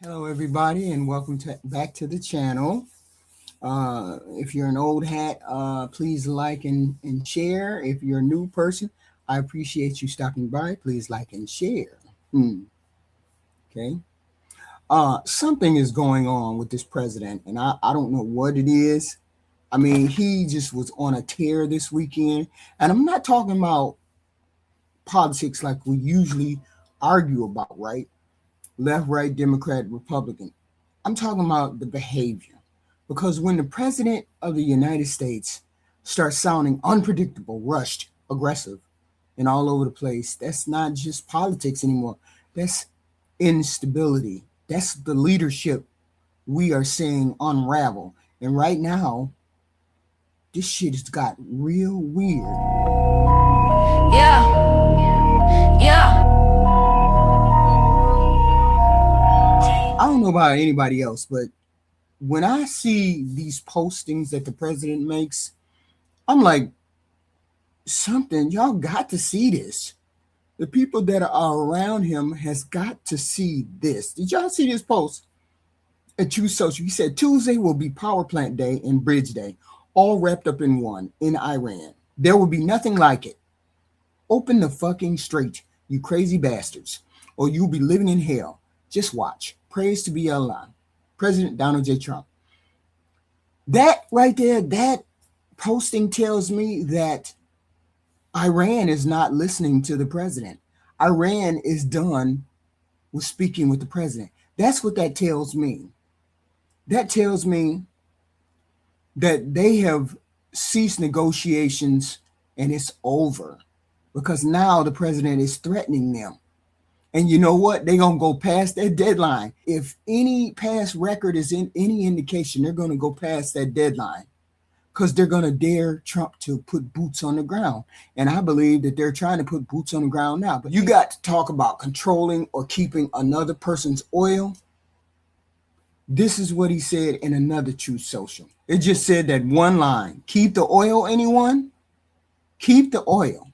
Hello, everybody, and welcome back to the channel. If you're an old hat, please like and share. If you're a new person, I appreciate you stopping by. Please like and share. Okay. Something is going on with this president, and I don't know what it is. I mean, he just was on a tear this weekend, and I'm not talking about politics like we usually argue about, right? Left, right, Democrat, Republican. I'm talking about the behavior. Because when the president of the United States starts sounding unpredictable, rushed, aggressive, and all over the place, that's not just politics anymore. That's instability. That's the leadership we are seeing unravel. And right now, this shit has got real weird. Yeah, yeah. I don't know about anybody else, but when I see these postings that the president makes, I'm like, y'all got to see this. The people that are around him has got to see this. Did y'all see this post at Truth Social? He said Tuesday will be Power Plant Day and Bridge Day, all wrapped up in one in Iran. There will be nothing like it. Open the fucking strait, you crazy bastards, or you'll be living in hell. Just watch. Praise to be Allah. President Donald J. Trump. That right there, that posting tells me that Iran is not listening to the president. Iran is done with speaking with the president. That's what that tells me. That tells me that they have ceased negotiations and it's over because now the president is threatening them. And you know what? They're going to go past that deadline. If any past record is in any indication, they're going to go past that deadline because they're going to dare Trump to put boots on the ground. And I believe that they're trying to put boots on the ground now. But you got to talk about controlling or keeping another person's oil. This is what he said in another Truth Social. It just said that one line: keep the oil, anyone? Keep the oil.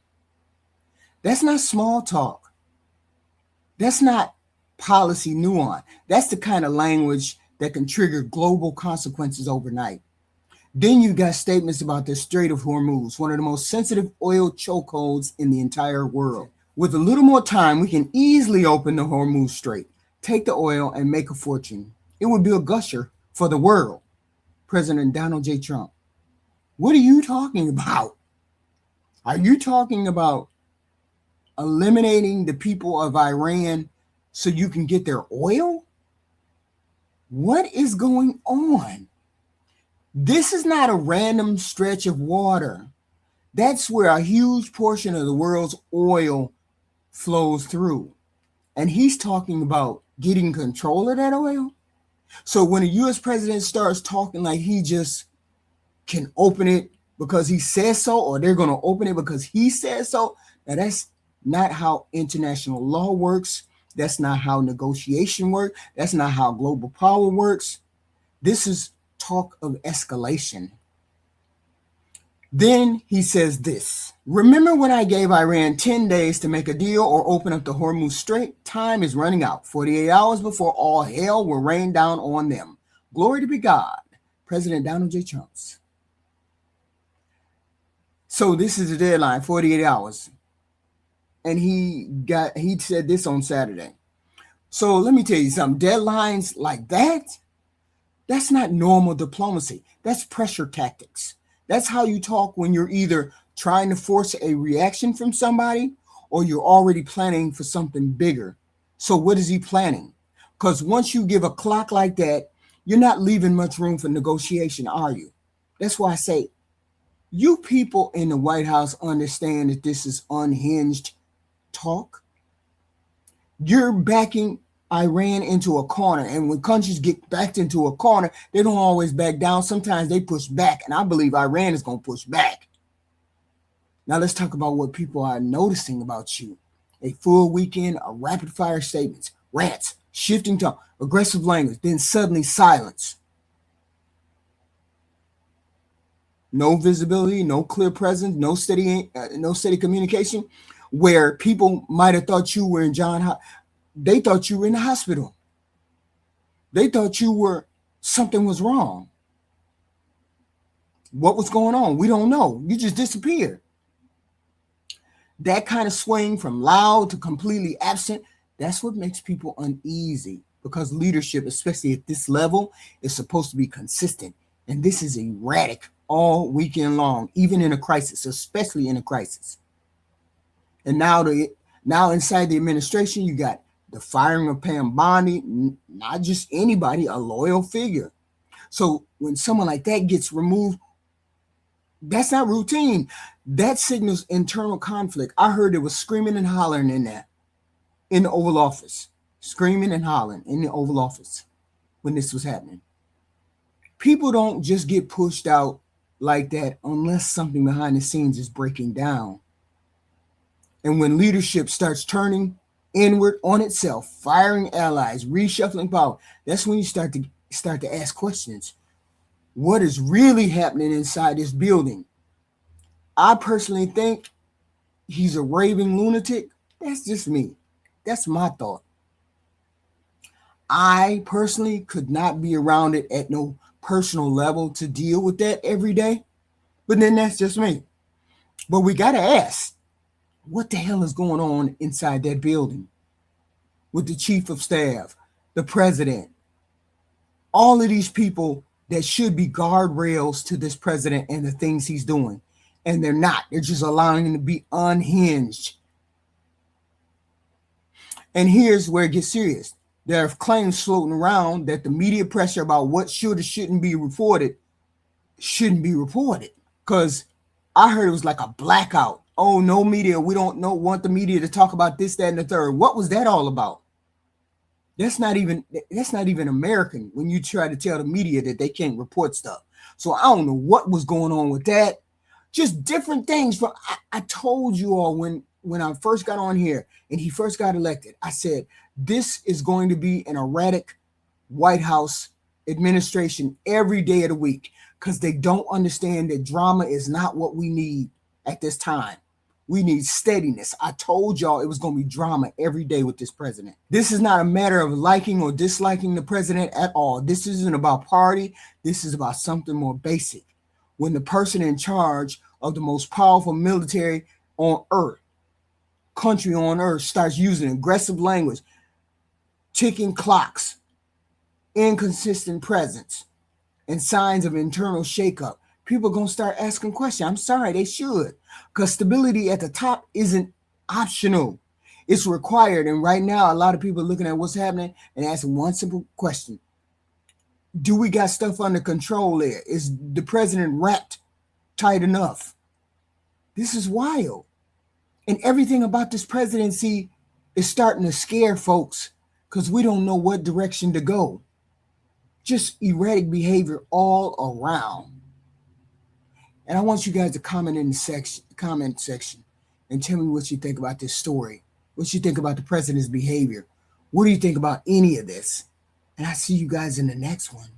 That's not small talk. That's not policy nuance. That's the kind of language that can trigger global consequences overnight. Then you got statements about the Strait of Hormuz, one of the most sensitive oil chokeholds in the entire world. With a little more time, we can easily open the Hormuz Strait, take the oil, and make a fortune. It would be a gusher for the world. President Donald J. Trump. What are you talking about? Are you talking about eliminating the people of Iran so you can get their oil? What is going on? This is not a random stretch of water. That's where a huge portion of the world's oil flows through. And he's talking about getting control of that oil. So when a U.S. president starts talking like he just can open it because he says so, or they're going to open it because he says so, now that's not how international law works. That's not how negotiation works. That's not how global power works. This is talk of escalation. Then he says this: remember when I gave Iran 10 days to make a deal or open up the Hormuz Strait? Time is running out. 48 hours before all hell will rain down on them. Glory to be God. President Donald J. Trump. So this is the deadline, 48 hours. And he said this on Saturday. So let me tell you something. Deadlines like that, that's not normal diplomacy. That's pressure tactics. That's how you talk when you're either trying to force a reaction from somebody or you're already planning for something bigger. So what is he planning? Because once you give a clock like that, you're not leaving much room for negotiation, are you? That's why I say, you people in the White House understand that this is unhinged talk. You're backing Iran into a corner, and when countries get backed into a corner, they don't always back down. Sometimes they push back, and I believe Iran is going to push back. Now let's talk about what people are noticing about you. A full weekend of rapid fire statements, rants, shifting tone, aggressive language, then suddenly silence. No visibility, no clear presence, no steady communication. Where people might have thought you were in they thought you were in the hospital. They thought something was wrong. What was going on? We don't know. You just disappeared. That kind of swing from loud to completely absent, that's what makes people uneasy, because leadership, especially at this level, is supposed to be consistent. And this is erratic all weekend long, even in a crisis, especially in a crisis. And now inside the administration, you got the firing of Pam Bondi, not just anybody, a loyal figure. So when someone like that gets removed, that's not routine. That signals internal conflict. I heard there was screaming and hollering in the Oval Office. Screaming and hollering in the Oval Office when this was happening. People don't just get pushed out like that unless something behind the scenes is breaking down. And when leadership starts turning inward on itself, firing allies, reshuffling power, that's when you start to ask questions. What is really happening inside this building? I personally think he's a raving lunatic. That's just me. That's my thought. I personally could not be around it at no personal level to deal with that every day. But then that's just me. But we got to ask, what the hell is going on inside that building with the chief of staff, the president, all of these people that should be guardrails to this president and the things he's doing. And they're not. They're just allowing him to be unhinged. And here's where it gets serious. There are claims floating around that the media pressure about what should or shouldn't be reported. Because I heard it was like a blackout. Oh, no media. We don't want the media to talk about this, that, and the third. What was that all about? That's not even American when you try to tell the media that they can't report stuff. So I don't know what was going on with that. Just different things. I told you all when I first got on here and he first got elected, I said, this is going to be an erratic White House administration every day of the week, because they don't understand that drama is not what we need at this time. We need steadiness. I told y'all it was going to be drama every day with this president. This is not a matter of liking or disliking the president at all. This isn't about party. This is about something more basic. When the person in charge of the most powerful military on earth, country on earth, starts using aggressive language, ticking clocks, inconsistent presence, and signs of internal shakeup, people are going to start asking questions. I'm sorry, they should. Because stability at the top isn't optional. It's required. And right now, a lot of people are looking at what's happening and asking one simple question. Do we got stuff under control there? Is the president wrapped tight enough? This is wild. And everything about this presidency is starting to scare folks because we don't know what direction to go. Just erratic behavior all around. And I want you guys to comment in the comment section and tell me what you think about this story. What you think about the president's behavior. What do you think about any of this? And I'll see you guys in the next one.